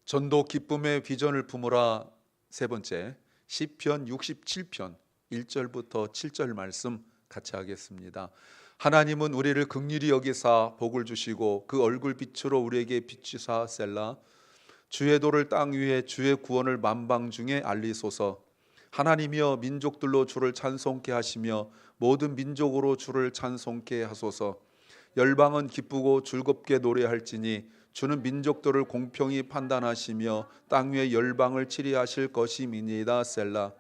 전도 기쁨의 비전을 품으라. 세 번째, 시편 67편 1절부터 7절 말씀 같이 하겠습니다. 하나님은 우리를 긍휼히 여기사 복을 주시고 그 얼굴 빛으로 우리에게 비추사 셀라. 주의 도를 땅 위에 주의 구원을 만방 중에 알리소서. 하나님이여 민족들로 주를 찬송케 하시며 모든 민족으로 주를 찬송케 하소서. 열방은 기쁘고 즐겁게 노래할지니 주는 민족들을 공평히 판단하시며 땅 위에 열방을 치리하실 것임이니이다. 셀라.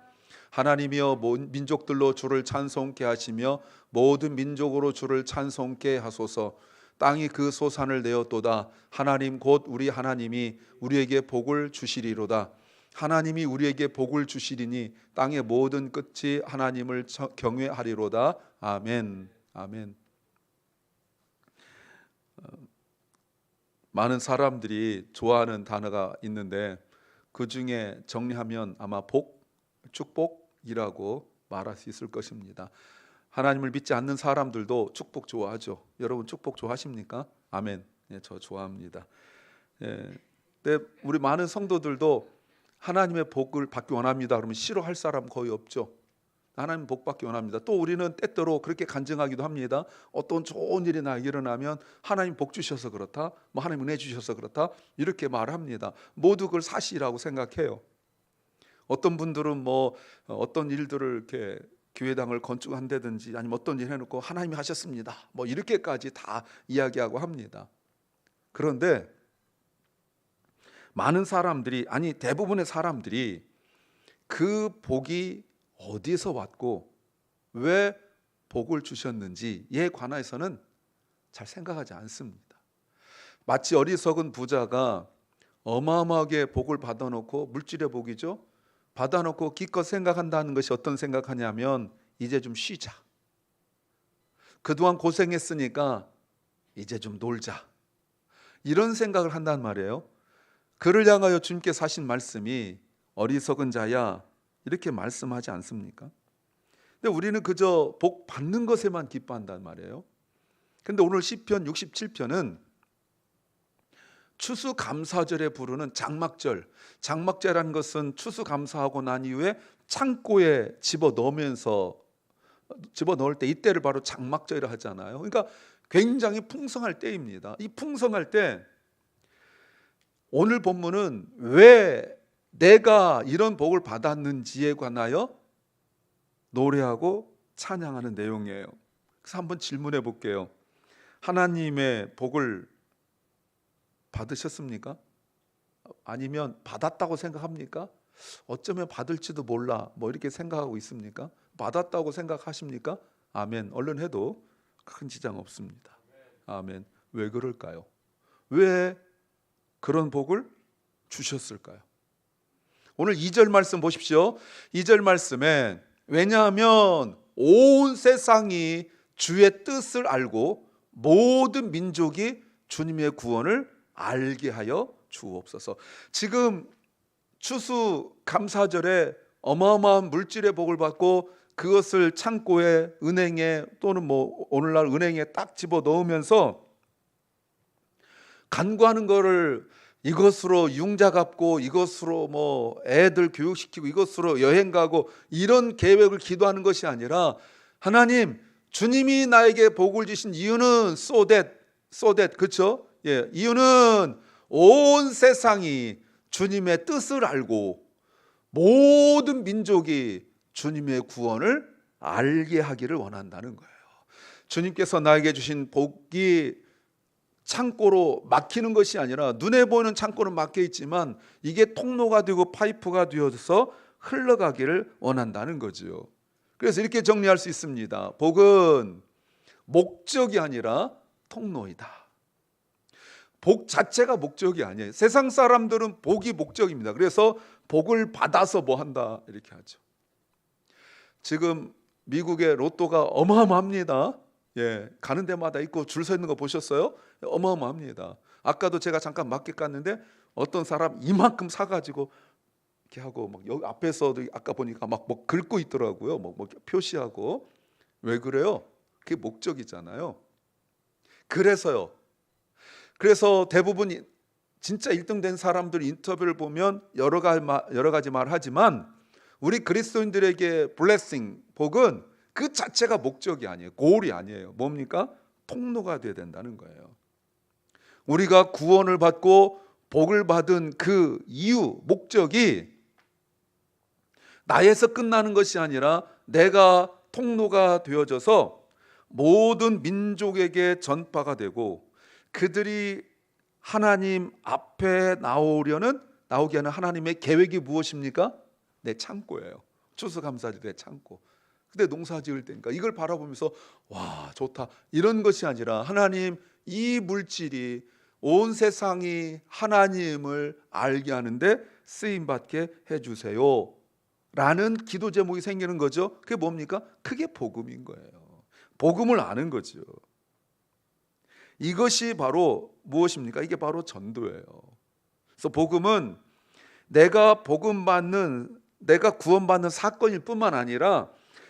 하나님이여 민족들로 주를 찬송케 하시며 모든 민족으로 주를 찬송케 하소서. 땅이 그 소산을 내었도다. 하나님 곧 우리 하나님이 우리에게 복을 주시리로다. 하나님이 우리에게 복을 주시리니 땅의 모든 끝이 하나님을 경외하리로다. 아멘. 아멘. 많은 사람들이 좋아하는 단어가 있는데 그 중에 정리하면 아마 복, 축복이라고 말할 수 있을 것입니다. 하나님을 믿지 않는 사람들도 축복 좋아하죠. 여러분 축복 좋아하십니까? 아멘. 예, 저 좋아합니다. 예, 근데 우리 많은 성도들도 하나님의 복을 받기 원합니다. 그러면 싫어할 사람 거의 없죠. 하나님 복 받기 원합니다. 또 우리는 때때로 그렇게 간증하기도 합니다. 어떤 좋은 일이 나 일어나면 하나님 복 주셔서 그렇다, 뭐 하나님 은혜 주셔서 그렇다 이렇게 말합니다. 모두 그걸 사실이라고 생각해요. 어떤 분들은 뭐 어떤 일들을 이렇게 교회당을 건축한다든지 아니면 어떤 일 해놓고 하나님이 하셨습니다 뭐 이렇게까지 다 이야기하고 합니다. 그런데 많은 사람들이, 아니 대부분의 사람들이 그 복이 어디서 왔고 왜 복을 주셨는지에 관해서는 잘 생각하지 않습니다. 마치 어리석은 부자가 어마어마하게 복을 받아놓고, 물질의 복이죠, 받아놓고 기껏 생각한다는 것이 어떤 생각하냐면 이제 좀 쉬자, 그동안 고생했으니까 이제 좀 놀자, 이런 생각을 한단 말이에요. 그를 향하여 주님께서 하신 말씀이 어리석은 자야 이렇게 말씀하지 않습니까? 근데 우리는 그저 복 받는 것에만 기뻐한단 말이에요. 근데 오늘 시편 67편은 추수감사절에 부르는 장막절, 장막절이라는 것은 추수감사하고 난 이후에 창고에 집어넣을 때 이때를 바로 장막절이라 하잖아요. 그러니까 굉장히 풍성할 때입니다. 이 풍성할 때 오늘 본문은 왜 내가 이런 복을 받았는지에 관하여 노래하고 찬양하는 내용이에요. 그래서 한번 질문해 볼게요. 하나님의 복을 받으셨습니까? 아니면 받았다고 생각합니까? 어쩌면 받을지도 몰라 뭐 이렇게 생각하고 있습니까? 받았다고 생각하십니까? 아멘. 얼른 해도 큰 지장 없습니다. 아멘. 왜 그럴까요? 왜 그런 복을 주셨을까요? 오늘 2절 말씀 보십시오. 2절 말씀에 왜냐하면 온 세상이 주의 뜻을 알고 모든 민족이 주님의 구원을 알게 하여 주옵소서. 지금 추수감사절에 어마어마한 물질의 복을 받고 그것을 창고에, 은행에, 또는 뭐 오늘날 은행에 딱 집어 넣으면서 간구하는 거를 이것으로 융자 갚고 이것으로 뭐 애들 교육시키고 이것으로 여행 가고 이런 계획을 기도하는 것이 아니라, 하나님 주님이 나에게 복을 주신 이유는 so that 그렇죠? 예, 이유는 온 세상이 주님의 뜻을 알고 모든 민족이 주님의 구원을 알게 하기를 원한다는 거예요. 주님께서 나에게 주신 복이 창고로 막히는 것이 아니라, 눈에 보이는 창고는 막혀 있지만 이게 통로가 되고 파이프가 되어서 흘러가기를 원한다는 거죠. 그래서 이렇게 정리할 수 있습니다. 복은 목적이 아니라 통로이다. 복 자체가 목적이 아니에요. 세상 사람들은 복이 목적입니다. 그래서 복을 받아서 뭐 한다 이렇게 하죠. 지금 미국의 로또가 어마어마합니다. 예, 가는 데마다 있고 줄 서 있는 거 보셨어요? 어마어마합니다. 아까도 제가 잠깐 마켓 갔는데 어떤 사람 이만큼 사가지고 이렇게 하고 막 여기 앞에서도 아까 보니까 막 뭐 긁고 있더라고요. 뭐 표시하고. 왜 그래요? 그게 목적이잖아요. 그래서 대부분 진짜 1등 된 사람들 인터뷰를 보면 여러 가지 말 하지만 우리 그리스도인들에게 블레싱, 복은 그 자체가 목적이 아니에요. 골이 아니에요. 뭡니까? 통로가 되어야 된다는 거예요. 우리가 구원을 받고 복을 받은 그 이유, 목적이 나에서 끝나는 것이 아니라 내가 통로가 되어져서 모든 민족에게 전파가 되고 그들이 하나님 앞에 나오게 하는 하나님의 계획이 무엇입니까? 내 창고예요. 추수감사절의 창고. 근데 농사 지을 때니까 이걸 바라보면서 와 좋다 이런 것이 아니라 하나님 이 물질이 온 세상이 하나님을 알게 하는데 쓰임받게 해주세요 라는 기도 제목이 생기는 거죠. 그게 뭡니까? 그게 복음인 거예요. 복음을 아는 거죠. 이것이 바로 무엇입니까? 이게 바로 전도예요. 그래서 복음은 내가 구원받는 사건일 뿐만 아니라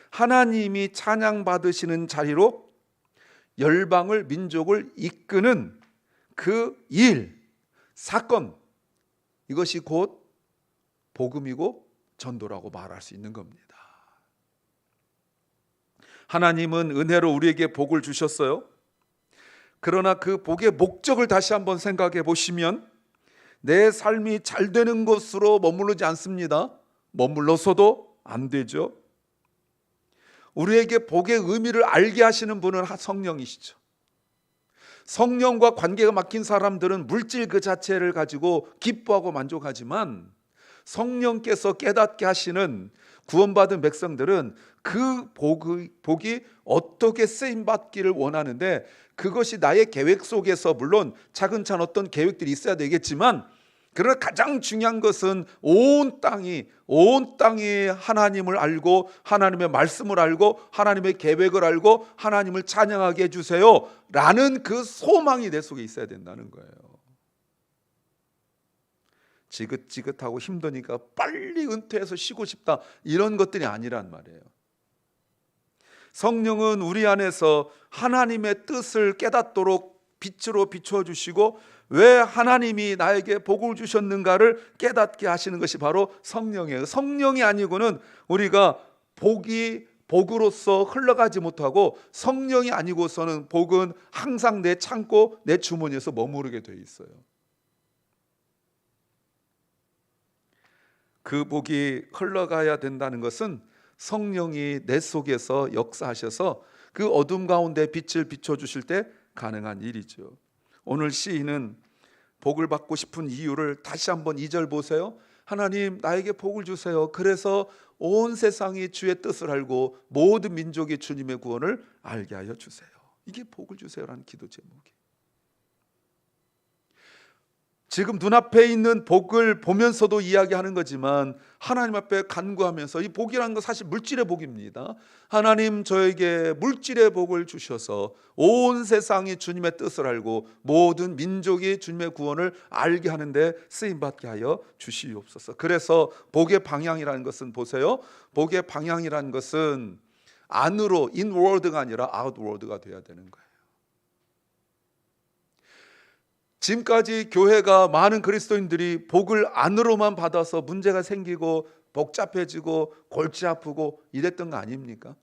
하나님이 찬양받으시는 자리로 열방을, 민족을 이끄는 그 일, 사건, 이것이 곧 복음이고 전도라고 말할 수 있는 겁니다. 하나님은 은혜로 우리에게 복을 주셨어요. 그러나 그 복의 목적을 다시 한번 생각해 보시면 내 삶이 잘 되는 것으로 머무르지 않습니다. 머물러서도 안 되죠. 우리에게 복의 의미를 알게 하시는 분은 성령이시죠. 성령과 관계가 막힌 사람들은 물질 그 자체를 가지고 기뻐하고 만족하지만 성령께서 깨닫게 하시는 구원받은 백성들은 그 복이 어떻게 쓰임받기를 원하는데 그것이 나의 계획 속에서 물론 차근차근 어떤 계획들이 있어야 되겠지만 그러나 가장 중요한 것은 온 땅이 하나님을 알고 하나님의 말씀을 알고 하나님의 계획을 알고 하나님을 찬양하게 해주세요 라는 그 소망이 내 속에 있어야 된다는 거예요. 지긋지긋하고 힘드니까 빨리 은퇴해서 쉬고 싶다 이런 것들이 아니란 말이에요. 성령은 우리 안에서 하나님의 뜻을 깨닫도록 빛으로 비추어 주시고 왜 하나님이 나에게 복을 주셨는가를 깨닫게 하시는 것이 바로 성령이에요. 성령이 아니고는 우리가 복으로서 흘러가지 못하고 성령이 아니고서는 복은 항상 내 창고 내 주머니에서 머무르게 돼 있어요. 그 복이 흘러가야 된다는 것은 성령이 내 속에서 역사하셔서 그 어둠 가운데 빛을 비춰주실 때 가능한 일이죠. 오늘 시인은 복을 받고 싶은 이유를 다시 한번 2절 보세요. 하나님 나에게 복을 주세요. 그래서 온 세상이 주의 뜻을 알고 모든 민족이 주님의 구원을 알게 하여 주세요. 이게 복을 주세요라는 기도 제목이에요. 지금 눈앞에 있는 복을 보면서도 이야기하는 거지만 하나님 앞에 간구하면서 이 복이라는 건 사실 물질의 복입니다. 하나님 저에게 물질의 복을 주셔서 온 세상이 주님의 뜻을 알고 모든 민족이 주님의 구원을 알게 하는데 쓰임받게 하여 주시옵소서. 그래서 복의 방향이라는 것은 보세요. 복의 방향이라는 것은 안으로 인워드가 아니라 아웃워드가 돼야 되는 거예요. 지금까지 교회가 많은 그리스도인들이 복을 안으로만 받아서 문제가 생기고 복잡해지고 골치 아프고 이랬던 거 아닙니까?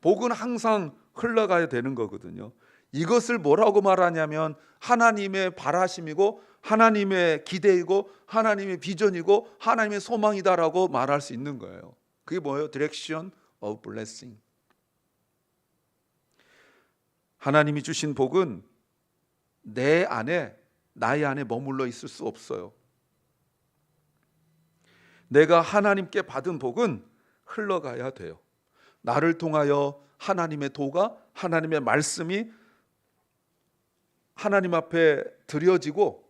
복은 항상 흘러가야 되는 거거든요. 이것을 뭐라고 말하냐면 하나님의 바라심이고 하나님의 기대이고 하나님의 비전이고 하나님의 소망이다라고 말할 수 있는 거예요. 그게 뭐예요? Direction of blessing. 하나님이 주신 복은 나의 안에 머물러 있을 수 없어요. 내가 하나님께 받은 복은 흘러가야 돼요. 나를 통하여 하나님의 도가, 하나님의 말씀이 하나님 앞에 드려지고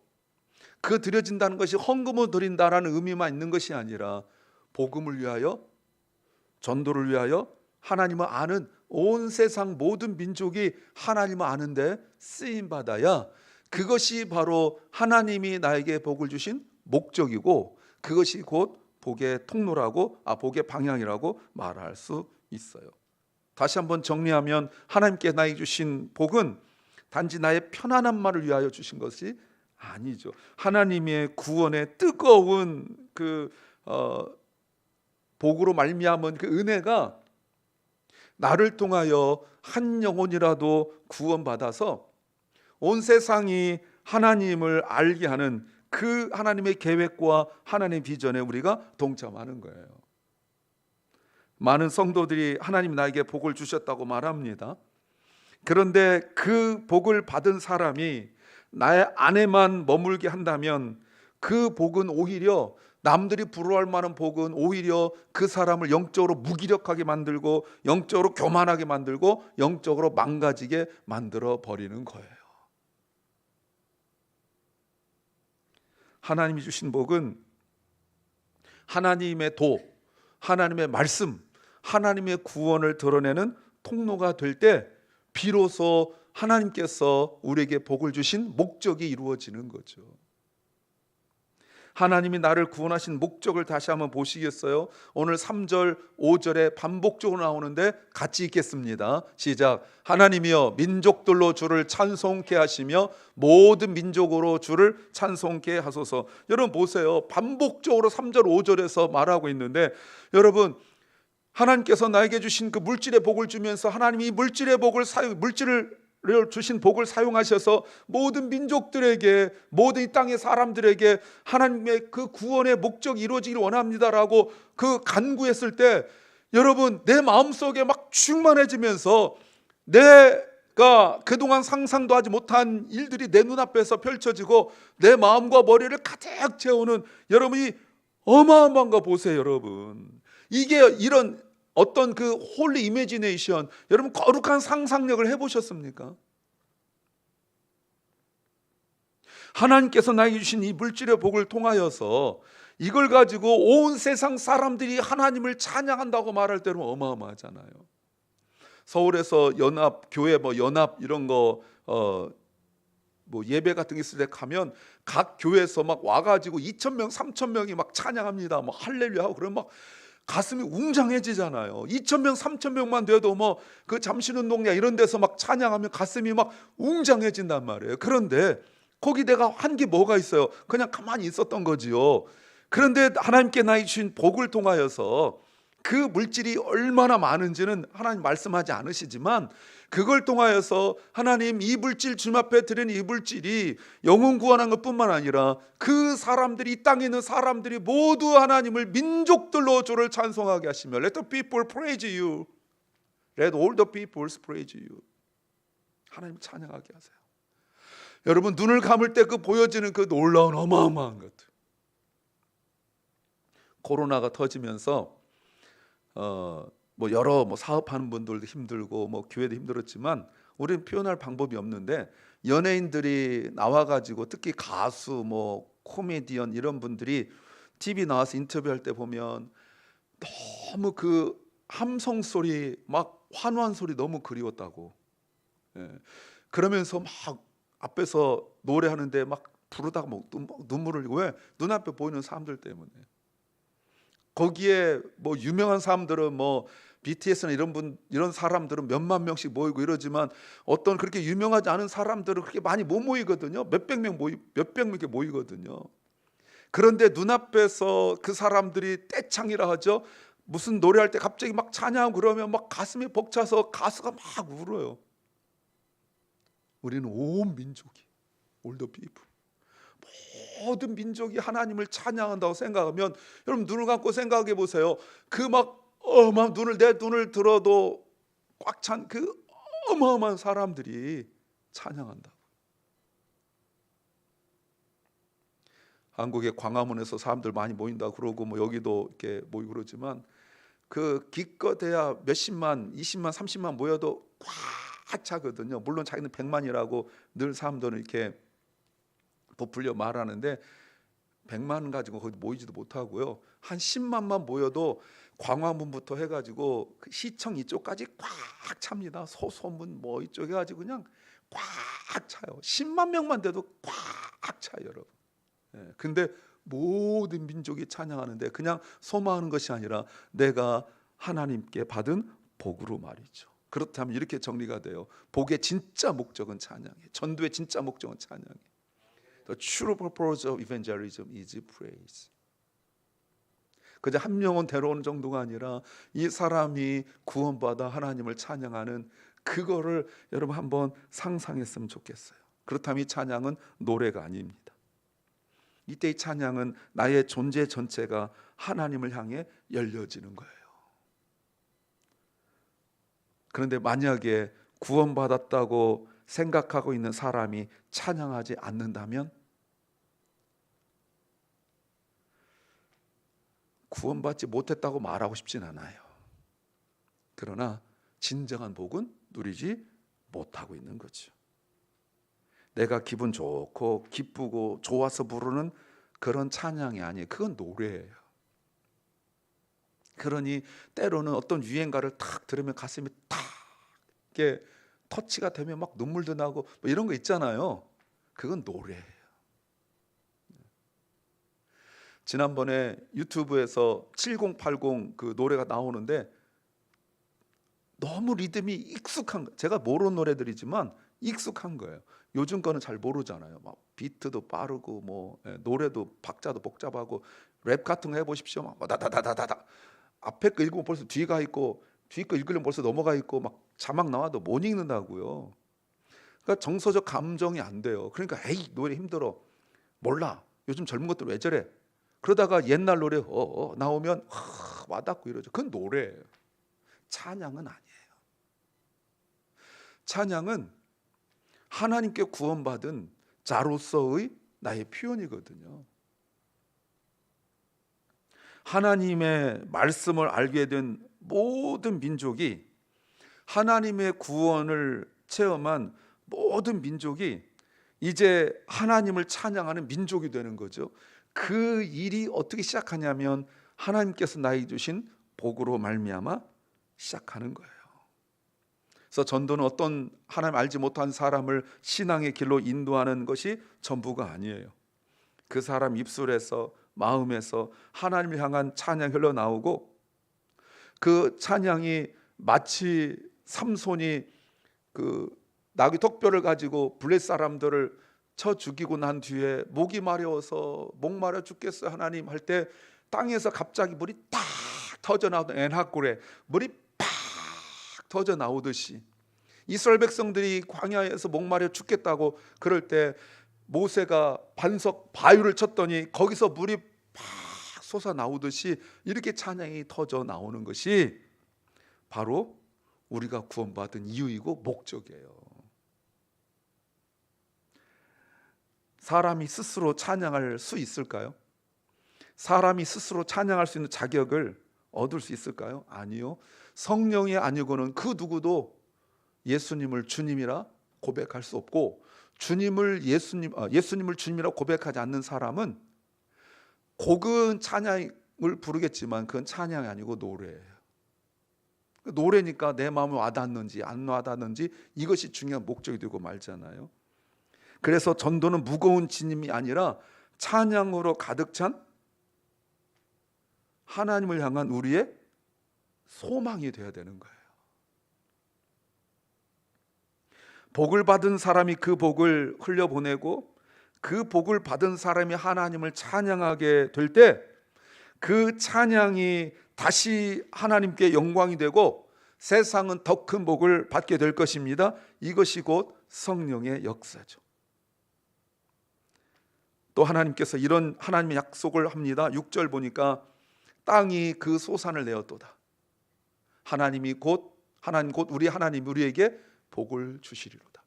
그 드려진다는 것이 헌금을 드린다라는 의미만 있는 것이 아니라 복음을 위하여, 전도를 위하여 하나님을 아는 온 세상 모든 민족이 하나님을 아는데 쓰임받아야 그것이 바로 하나님이 나에게 복을 주신 목적이고 그것이 곧 복의 통로라고 복의 방향이라고 말할 수 있어요. 다시 한번 정리하면 하나님께 나에게 주신 복은 단지 나의 편안한 말을 위하여 주신 것이 아니죠. 하나님의 구원의 뜨거운 그 복으로 말미암은 그 은혜가 나를 통하여 한 영혼이라도 구원받아서 온 세상이 하나님을 알게 하는 그 하나님의 계획과 하나님의 비전에 우리가 동참하는 거예요. 많은 성도들이 하나님 나에게 복을 주셨다고 말합니다. 그런데 그 복을 받은 사람이 나의 안에만 머물게 한다면 그 복은 오히려, 남들이 부러워할 만한 복은 오히려 그 사람을 영적으로 무기력하게 만들고 영적으로 교만하게 만들고 영적으로 망가지게 만들어 버리는 거예요. 하나님이 주신 복은 하나님의 도, 하나님의 말씀, 하나님의 구원을 드러내는 통로가 될 때 비로소 하나님께서 우리에게 복을 주신 목적이 이루어지는 거죠. 하나님이 나를 구원하신 목적을 다시 한번 보시겠어요? 오늘 3절, 5절에 반복적으로 나오는데 같이 읽겠습니다. 시작. 하나님이여 민족들로 주를 찬송케 하시며 모든 민족으로 주를 찬송케 하소서. 여러분 보세요. 반복적으로 3절, 5절에서 말하고 있는데, 여러분 하나님께서 나에게 주신 그 물질의 복을 주면서 하나님이 이 물질의 복을 물질을 주신 복을 사용하셔서 모든 민족들에게, 모든 이 땅의 사람들에게 하나님의 그 구원의 목적이 이루어지기를 원합니다라고 그 간구했을 때, 여러분 내 마음속에 막 충만해지면서 내가 그동안 상상도 하지 못한 일들이 내 눈앞에서 펼쳐지고 내 마음과 머리를 가득 채우는, 여러분이 어마어마한 거 보세요. 여러분 이게 이런 어떤 그 홀리 이미지네이션, 여러분 거룩한 상상력을 해보셨습니까? 하나님께서 나에게 주신 이 물질의 복을 통하여서 이걸 가지고 온 세상 사람들이 하나님을 찬양한다고 말할 때는 어마어마하잖아요. 서울에서 연합 교회 연합 이런 거 예배 같은 게 있을 때 가면 각 교회에서 막 와가지고 2,000명 3,000명이 막 찬양합니다. 막 할렐루야 하고 그러면 막 가슴이 웅장해지잖아요. 2,000명 3,000명만 돼도 그 잠실운동장 이런 데서 막 찬양하면 가슴이 막 웅장해진단 말이에요. 그런데 거기 내가 한 게 뭐가 있어요? 그냥 가만히 있었던 거지요. 그런데 하나님께 나에게 주신 복을 통하여서 그 물질이 얼마나 많은지는 하나님 말씀하지 않으시지만, 그걸 통하여서 하나님 이 물질 주님 앞에 드리는 이 물질이 영혼 구원한 것뿐만 아니라 그 사람들이, 이 땅에 있는 사람들이 모두 하나님을 민족들로 주를 찬송하게 하시며 Let the people praise you. Let all the people praise you. 하나님 찬양하게 하세요. 여러분 눈을 감을 때 그 보여지는 그 놀라운 어마어마한 것들. 코로나가 터지면서 여러 사업하는 분들도 힘들고 교회도 힘들었지만 우리는 표현할 방법이 없는데, 연예인들이 나와가지고 특히 가수 코미디언 이런 분들이 TV 나와서 인터뷰할 때 보면 너무 그 함성 소리, 막 환호한 소리 너무 그리웠다고. 그러면서 막 앞에서 노래하는데 막 부르다가 눈물을 흘리고, 왜? 눈앞에 보이는 사람들 때문에. 거기에 유명한 사람들은 BTS나 이런 사람들은 몇만 명씩 모이고 이러지만 어떤 그렇게 유명하지 않은 사람들은 그렇게 많이 못 모이거든요. 몇백 명 이렇게 모이거든요. 그런데 눈앞에서 그 사람들이 떼창이라 하죠. 무슨 노래할 때 갑자기 막 찬양하고 그러면 막 가슴이 벅차서 가수가 막 울어요. 우리는 온 민족이, all the people, 모든 민족이 하나님을 찬양한다고 생각하면, 여러분 눈을 감고 생각해 보세요. 그 내 눈을 들어도 꽉 찬 그 어마어마한 사람들이 찬양한다. 한국의 광화문에서 사람들 많이 모인다 그러고 여기도 이렇게 모이고 그러지만, 그 기껏해야 몇십만, 20만, 30만 모여도 꽉 차거든요. 물론 자기는 100만이라고 늘 사람들은 이렇게 부풀려 말하는데 100만 가지고 거기 모이지도 못하고요. 한 10만만 모여도 광화문부터 해가지고 그 시청 이쪽까지 꽉 찹니다. 소소문 이쪽 해가지고 그냥 꽉 차요. 10만 명만 돼도 꽉 차요, 여러분. 근데 모든 민족이 찬양하는데 그냥 소망하는 것이 아니라 내가 하나님께 받은 복으로 말이죠. 그렇다면 이렇게 정리가 돼요. 복의 진짜 목적은 찬양이에요. 전도의 진짜 목적은 찬양이에요. The true purpose of evangelism is praise. 그저 한 영혼 데려오는 정도가 아니라 이 사람이 구원받아 하나님을 찬양하는 그거를 여러분 한번 상상했으면 좋겠어요. 그렇다면 이 찬양은 노래가 아닙니다. 이때 이 찬양은 나의 존재 전체가 하나님을 향해 열려지는 거예요. 그런데 만약에 구원받았다고 생각하고 있는 사람이 찬양하지 않는다면 구원받지 못했다고 말하고 싶진 않아요. 그러나 진정한 복은 누리지 못하고 있는 거죠. 내가 기분 좋고 기쁘고 좋아서 부르는 그런 찬양이 아니에요. 그건 노래예요. 그러니 때로는 어떤 유행가를 탁 들으면 가슴이 탁 이렇게 터치가 되면 막 눈물도 나고 뭐 이런 거 있잖아요. 그건 노래예요. 지난번에 유튜브에서 7080 그 노래가 나오는데 너무 리듬이 익숙한 거예요. 제가 모르는 노래들이지만 익숙한 거예요. 요즘 거는 잘 모르잖아요. 막 비트도 빠르고 뭐 노래도 박자도 복잡하고 랩 같은 거 해보십시오. 막 다다다다다다 앞에 거 읽으면 벌써 뒤가 있고 뒤 거 읽으면 벌써 넘어가 있고 막 자막 나와도 못 읽는다고요. 그러니까 정서적 감정이 안 돼요. 그러니까 에이 노래 힘들어 몰라 요즘 젊은 것들 왜 저래 그러다가 옛날 노래 나오면 와닿고 이러죠. 그건 노래예요. 찬양은 아니에요. 찬양은 하나님께 구원받은 자로서의 나의 표현이거든요. 하나님의 말씀을 알게 된 모든 민족이 하나님의 구원을 체험한 모든 민족이 이제 하나님을 찬양하는 민족이 되는 거죠. 그 일이 어떻게 시작하냐면 하나님께서 나에게 주신 복으로 말미암아 시작하는 거예요. 그래서 전도는 어떤 하나님 알지 못한 사람을 신앙의 길로 인도하는 것이 전부가 아니에요. 그 사람 입술에서 마음에서 하나님을 향한 찬양이 흘러나오고 그 찬양이 마치 삼손이 그 나귀 턱뼈를 가지고 블레 사람들을 쳐 죽이고 난 뒤에 목이 마려워서 목마려 죽겠어요 하나님 할 때 땅에서 갑자기 물이 딱 터져 나오던 엔하골에 물이 팍 터져 나오듯이 이스라엘 백성들이 광야에서 목마려 죽겠다고 그럴 때 모세가 반석 바위를 쳤더니 거기서 물이 팍 솟아 나오듯이 이렇게 찬양이 터져 나오는 것이 바로 우리가 구원받은 이유이고 목적이에요. 사람이 스스로 찬양할 수 있을까요? 사람이 스스로 찬양할 수 있는 자격을 얻을 수 있을까요? 아니요. 성령이 아니고는 그 누구도 예수님을 주님이라 고백할 수 없고 예수님을 주님이라 고백하지 않는 사람은 곡은 찬양을 부르겠지만 그건 찬양이 아니고 노래예요. 노래니까 내 마음에 와닿는지 안 와닿는지 이것이 중요한 목적이 되고 말잖아요. 그래서 전도는 무거운 짐이 아니라 찬양으로 가득 찬 하나님을 향한 우리의 소망이 되어야 되는 거예요. 복을 받은 사람이 그 복을 흘려보내고 그 복을 받은 사람이 하나님을 찬양하게 될 때 그 찬양이 다시 하나님께 영광이 되고 세상은 더 큰 복을 받게 될 것입니다. 이것이 곧 성령의 역사죠. 또 하나님께서 이런 하나님의 약속을 합니다. 6절 보니까 땅이 그 소산을 내었도다. 하나님 곧 우리 하나님 우리에게 복을 주시리로다.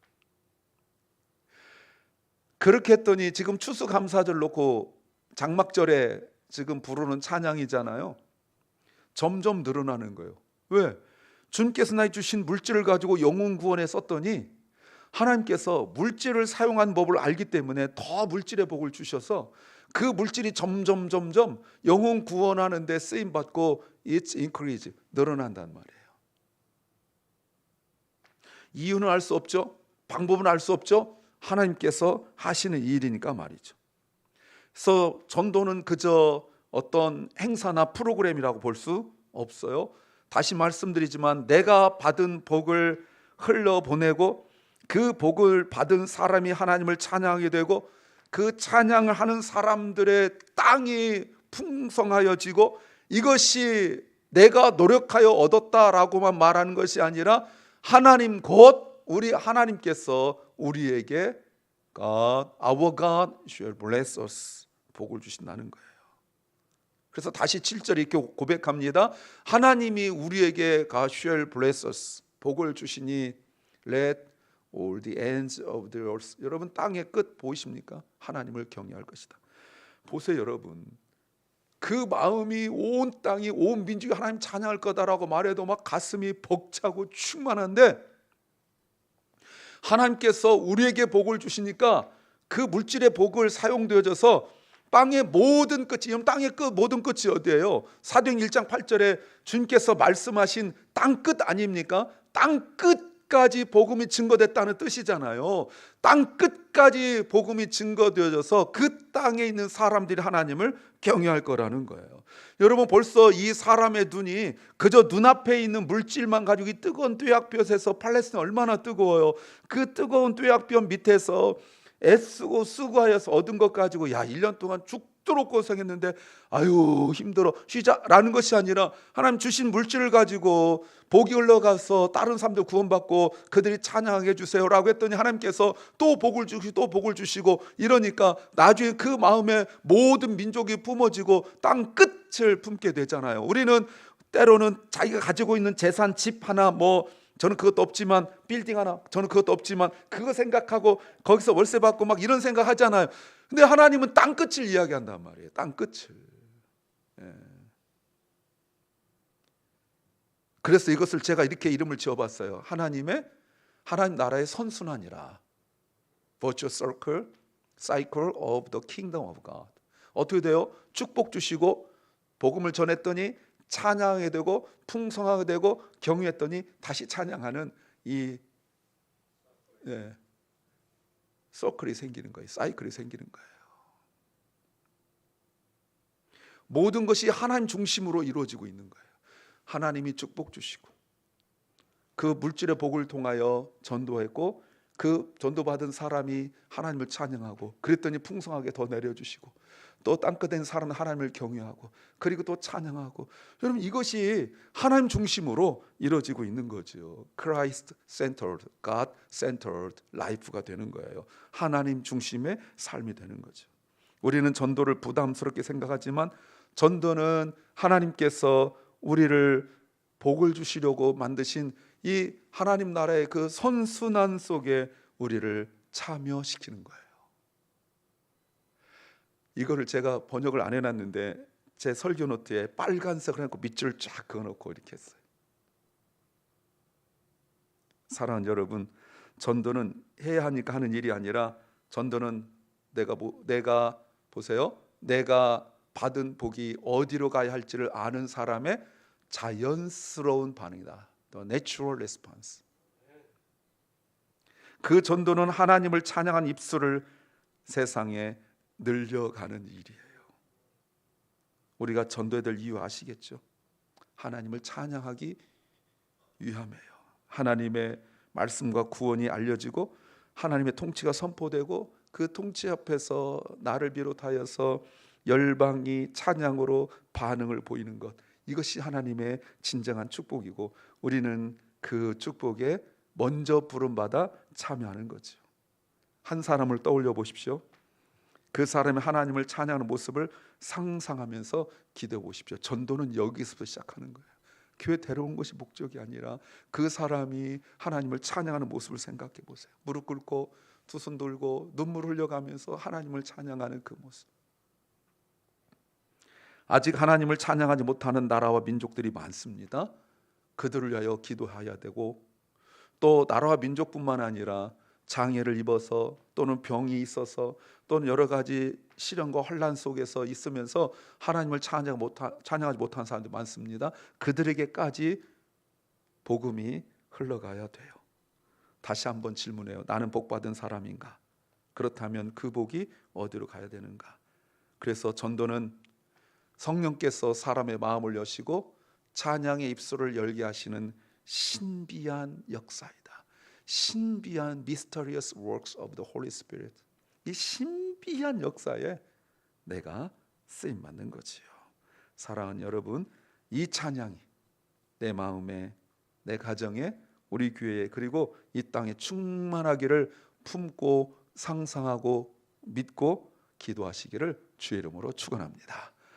그렇게 했더니 지금 추수감사절 놓고 장막절에 지금 부르는 찬양이잖아요. 점점 늘어나는 거예요. 왜? 주님께서 나에게 주신 물질을 가지고 영혼 구원에 썼더니 하나님께서 물질을 사용한 법을 알기 때문에 더 물질의 복을 주셔서 그 물질이 점점 영혼 구원하는 데 쓰임받고 it's increase, 늘어난단 말이에요. 이유는 알 수 없죠. 방법은 알 수 없죠. 하나님께서 하시는 일이니까 말이죠. 그래서 전도는 그저 어떤 행사나 프로그램이라고 볼 수 없어요. 다시 말씀드리지만 내가 받은 복을 흘려보내고 그 복을 받은 사람이 하나님을 찬양하게 되고 그 찬양을 하는 사람들의 땅이 풍성하여지고, 이것이 내가 노력하여 얻었다라고만 말하는 것이 아니라 하나님 곧 우리 하나님께서 우리에게 God, our God shall bless us, 복을 주신다는 거예요. 그래서 다시 7절에 이렇게 고백합니다. 하나님이 우리에게 God shall bless us, 복을 주시니 let all the ends of the earth. 여러분 땅의 끝 보이십니까? 하나님을 경외할 것이다. 보세요 여러분, 그 마음이 온 땅이 온 민족이 하나님 찬양할 거다라고 말해도 막 가슴이 벅차고 충만한데, 하나님께서 우리에게 복을 주시니까 그 물질의 복을 사용되어져서 땅의 모든 끝이, 땅의 끝 모든 끝이 어디예요? 사도행 1장 8절에 주님께서 말씀하신 땅 끝 아닙니까? 땅 끝까지 복음이 증거됐다는 뜻이잖아요. 땅 끝까지 복음이 증거되어져서 그 땅에 있는 사람들이 하나님을 경외할 거라는 거예요. 여러분 벌써 이 사람의 눈이 그저 눈앞에 있는 물질만 가지고 이 뜨거운 뙤약볕에서, 팔레스타인 얼마나 뜨거워요. 그 뜨거운 뙤약볕 밑에서 애쓰고 수고하여서 얻은 것 가지고 1년 동안 죽도록 고생했는데 아유 힘들어 쉬자라는 것이 아니라, 하나님 주신 물질을 가지고 복이 흘러가서 다른 사람들 구원받고 그들이 찬양하게 해주세요라고 했더니 하나님께서 또 복을 주시고 또 복을 주시고, 이러니까 나중에 그 마음에 모든 민족이 뿜어지고 땅 끝을 품게 되잖아요. 우리는 때로는 자기가 가지고 있는 재산, 집 하나, 뭐 저는 그것도 없지만 빌딩 하나, 저는 그것도 없지만 그거 생각하고 거기서 월세 받고 막 이런 생각 하잖아요. 근데 하나님은 땅 끝을 이야기한단 말이에요. 땅 끝을. 그래서 이것을 제가 이렇게 이름을 지어봤어요. 하나님 나라의 선순환이라. Virtuous Cycle of the Kingdom of God. 어떻게 돼요? 축복 주시고 복음을 전했더니 찬양하게 되고 풍성하게 되고 경유했더니 다시 찬양하는 이 서클이 생기는 거예요. 사이클이 생기는 거예요. 모든 것이 하나님 중심으로 이루어지고 있는 거예요. 하나님이 축복 주시고 그 물질의 복을 통하여 전도했고, 그 전도받은 사람이 하나님을 찬양하고, 그랬더니 풍성하게 더 내려주시고, 또 땅끝에 있는 사람은 하나님을 경외하고, 그리고 또 찬양하고. 여러분 이것이 하나님 중심으로 이루어지고 있는 거죠. Christ centered, God centered life가 되는 거예요. 하나님 중심의 삶이 되는 거죠. 우리는 전도를 부담스럽게 생각하지만 전도는 하나님께서 우리를 복을 주시려고 만드신 이 하나님 나라의 그 선순환 속에 우리를 참여시키는 거예요. 이거를 제가 번역을 안 해놨는데 제 설교 노트에 빨간색을 해놓고 밑줄을 쫙 그어놓고 이렇게 했어요. 사랑하는 여러분, 전도는 해야 하니까 하는 일이 아니라, 전도는 내가 보세요, 내가 받은 복이 어디로 가야 할지를 아는 사람의 자연스러운 반응이다. The natural response. 그 전도는 하나님을 찬양한 입술을 세상에 늘려가는 일이에요. 우리가 전도해야 될 이유 아시겠죠? 하나님을 찬양하기 위함이에요. 하나님의 말씀과 구원이 알려지고 하나님의 통치가 선포되고, 그 통치 앞에서 나를 비롯하여서 열방이 찬양으로 반응을 보이는 것, 이것이 하나님의 진정한 축복이고, 우리는 그 축복에 먼저 부름받아 참여하는 거죠. 한 사람을 떠올려 보십시오. 그 사람이 하나님을 찬양하는 모습을 상상하면서 기도해 보십시오. 전도는 여기서부터 시작하는 거예요. 교회 데려온 것이 목적이 아니라 그 사람이 하나님을 찬양하는 모습을 생각해 보세요. 무릎 꿇고 두 손 들고 눈물 흘려가면서 하나님을 찬양하는 그 모습. 아직 하나님을 찬양하지 못하는 나라와 민족들이 많습니다. 그들을 위하여 기도해야 되고, 또 나라와 민족뿐만 아니라 장애를 입어서 또는 병이 있어서 또는 여러 가지 시련과 혼란 속에서 있으면서 하나님을 찬양하지 못하는 사람들이 많습니다. 그들에게까지 복음이 흘러가야 돼요. 다시 한번 질문해요. 나는 복받은 사람인가? 그렇다면 그 복이 어디로 가야 되는가? 그래서 전도는 성령께서 사람의 마음을 여시고 찬양의 입술을 열게 하시는 신비한 역사이다. 신비한 mysterious works of the Holy Spirit. 이 신비한 기이한 역사에 내가 쓰임 받는 거지요. 사랑하는 여러분, 이 찬양이 내 마음에, 내 가정에, 우리 교회에, 그리고 이 땅에 충만하기를 품고 상상하고 믿고 기도하시기를 주의 이름으로 축원합니다.